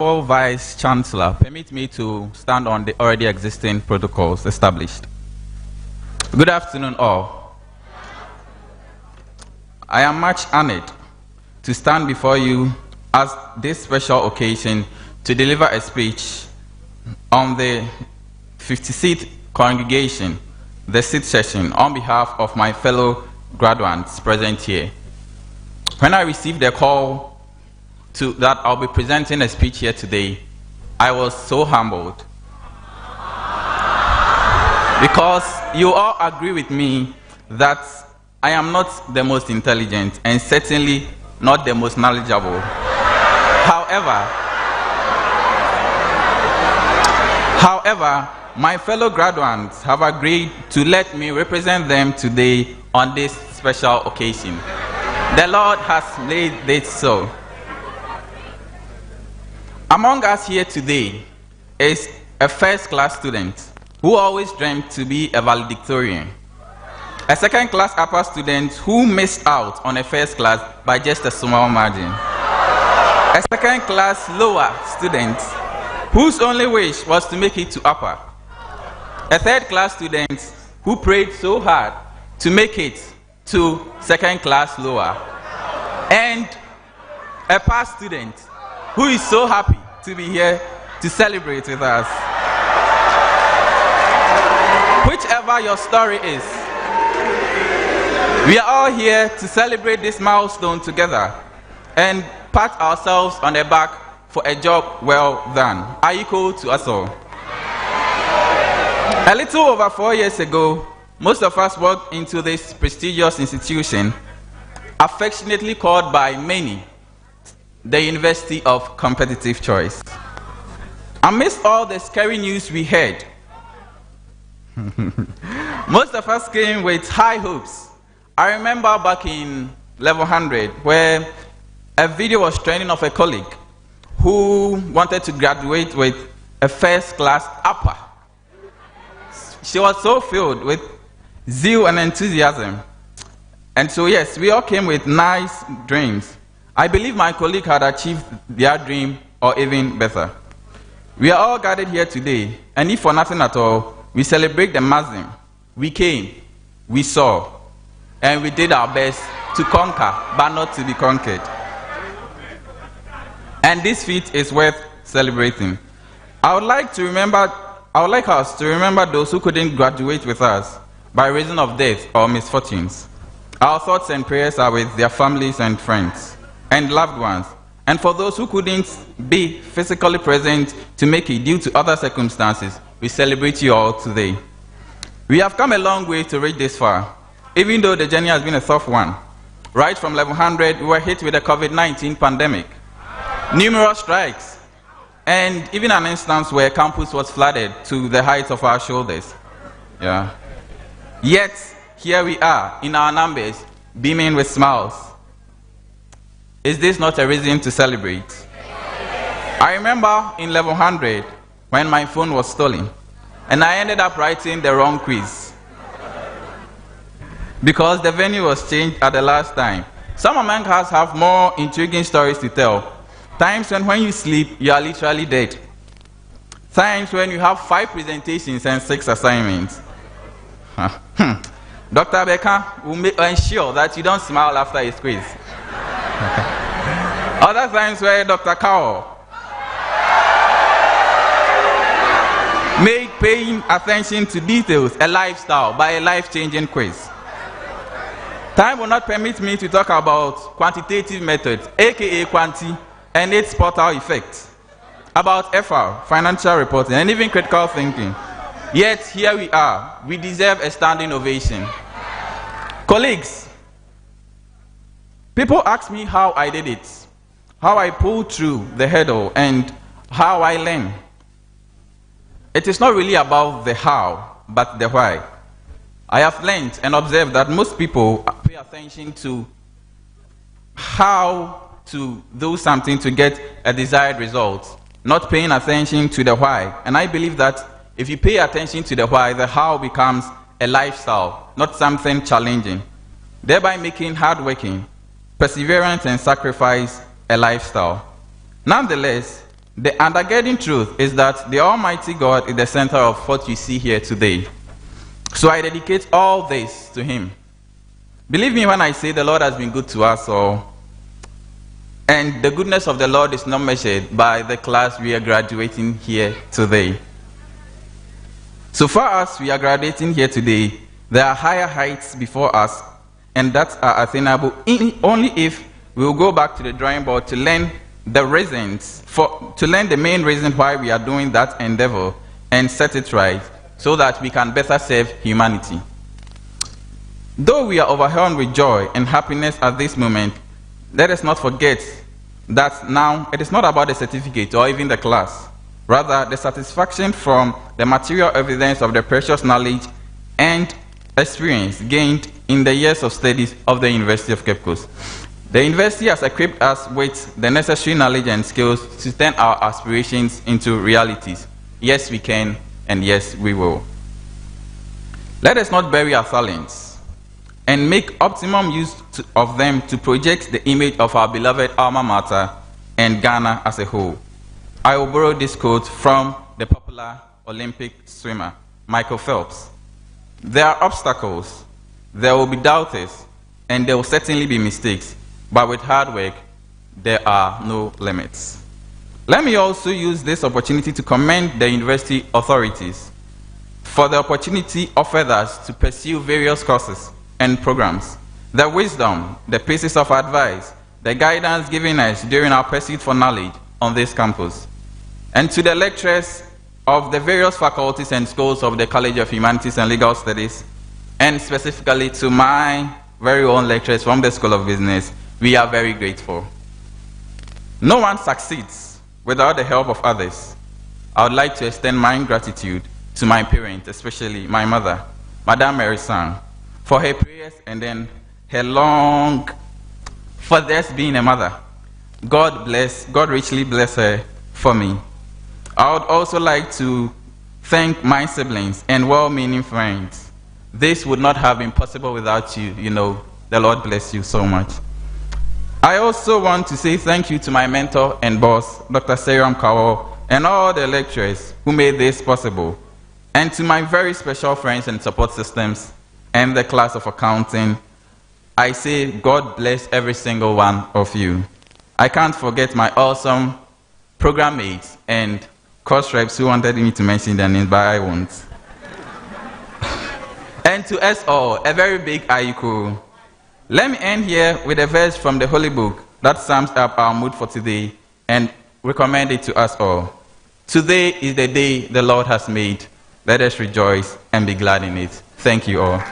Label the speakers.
Speaker 1: Vice Chancellor, permit me to stand on the already existing protocols established. Good afternoon, all. I am much honored to stand before you at this special occasion to deliver a speech on the 56th congregation, the 6th session, on behalf of my fellow graduates present here. When I received a call that I'll be presenting a speech here today, I was so humbled. Because you all agree with me that I am not the most intelligent and certainly not the most knowledgeable. However, my fellow graduates have agreed to let me represent them today on this special occasion. The Lord has made it so. Among us here today is a first-class student who always dreamed to be a valedictorian, a second-class upper student who missed out on a first class by just a small margin, a second-class lower student whose only wish was to make it to upper, a third-class student who prayed so hard to make it to second-class lower, and a past student who is so happy to be here to celebrate with us. Whichever your story is, we are all here to celebrate this milestone together and pat ourselves on the back for a job well done. Are you equal to us all? A little over 4 years ago, most of us walked into this prestigious institution, affectionately called by many the University of Competitive Choice. Amidst all the scary news we heard, most of us came with high hopes. I remember back in level 100 where a video was trending of a colleague who wanted to graduate with a first-class upper. She was so filled with zeal and enthusiasm. And so yes, we all came with nice dreams. I believe my colleague had achieved their dream or even better. We are all gathered here today, and if for nothing at all, we celebrate the Muslim. We came, we saw, and we did our best to conquer, but not to be conquered. And this feat is worth celebrating. I would like us to remember those who couldn't graduate with us by reason of death or misfortunes. Our thoughts and prayers are with their families and friends and loved ones, and for those who couldn't be physically present to make it due to other circumstances, we celebrate you all today. We have come a long way to reach this far, even though the journey has been a tough one. Right from level 100, we were hit with the COVID-19 pandemic, numerous strikes, and even an instance where campus was flooded to the height of our shoulders. Yet, here we are in our numbers, beaming with smiles. Is this not a reason to celebrate? I remember in level 100 when my phone was stolen and I ended up writing the wrong quiz because the venue was changed at the last time. Some among us have more intriguing stories to tell. Times when you sleep, you are literally dead. Times when you have 5 presentations and 6 assignments. Dr. Becker will ensure that you don't smile after his quiz. Other times where Dr. Kao made paying attention to details a lifestyle by a life-changing quiz. Time will not permit me to talk about quantitative methods, aka Quanti, and its portal effect, about FR, financial reporting, and even critical thinking. Yet here we are. We deserve a standing ovation. Colleagues, people ask me how I did it, how I pulled through the hurdle, and how I learn. It is not really about the how, but the why. I have learned and observed that most people pay attention to how to do something to get a desired result, not paying attention to the why. And I believe that if you pay attention to the why, the how becomes a lifestyle, not something challenging, thereby making hardworking, perseverance, and sacrifice a lifestyle. Nonetheless, The undergirding truth is that the Almighty God is the center of what you see here today. So I dedicate all this to Him. Believe me when I say the Lord has been good to us all. And the goodness of the Lord is not measured by the class we are graduating here today. So far as we are graduating here today, there are higher heights before us, and that are attainable only if we will go back to the drawing board to learn the main reason why we are doing that endeavor and set it right, so that we can better serve humanity. Though we are overwhelmed with joy and happiness at this moment, let us not forget that now it is not about the certificate or even the class. Rather, the satisfaction from the material evidence of the precious knowledge and experience gained in the years of studies of the University of Cape Coast. The university has equipped us with the necessary knowledge and skills to turn our aspirations into realities. Yes, we can, and yes, we will. Let us not bury our talents and make optimum use of them to project the image of our beloved alma mater and Ghana as a whole. I will borrow this quote from the popular Olympic swimmer, Michael Phelps. There are obstacles, there will be doubters, and there will certainly be mistakes, but with hard work, there are no limits. Let me also use this opportunity to commend the university authorities for the opportunity offered us to pursue various courses and programs. The wisdom, the pieces of advice, the guidance given us during our pursuit for knowledge on this campus. And to the lecturers of the various faculties and schools of the College of Humanities and Legal Studies, and specifically to my very own lecturers from the School of Business, we are very grateful. No one succeeds without the help of others. I would like to extend my gratitude to my parents, especially my mother, Madame Mary Sang, for her prayers and then her long, for this being a mother. God richly bless her for me. I would also like to thank my siblings and well-meaning friends. This would not have been possible without you, The Lord bless you so much. I also want to say thank you to my mentor and boss, Dr. Seram Kawo, and all the lecturers who made this possible, and to my very special friends and support systems and the class of accounting. I say God bless every single one of you. I can't forget my awesome program mates and course reps who wanted me to mention their names, but I won't. And to us all, a very big Ayuku. Let me end here with a verse from the Holy Book that sums up our mood for today and recommend it to us all. Today is the day the Lord has made. Let us rejoice and be glad in it. Thank you all.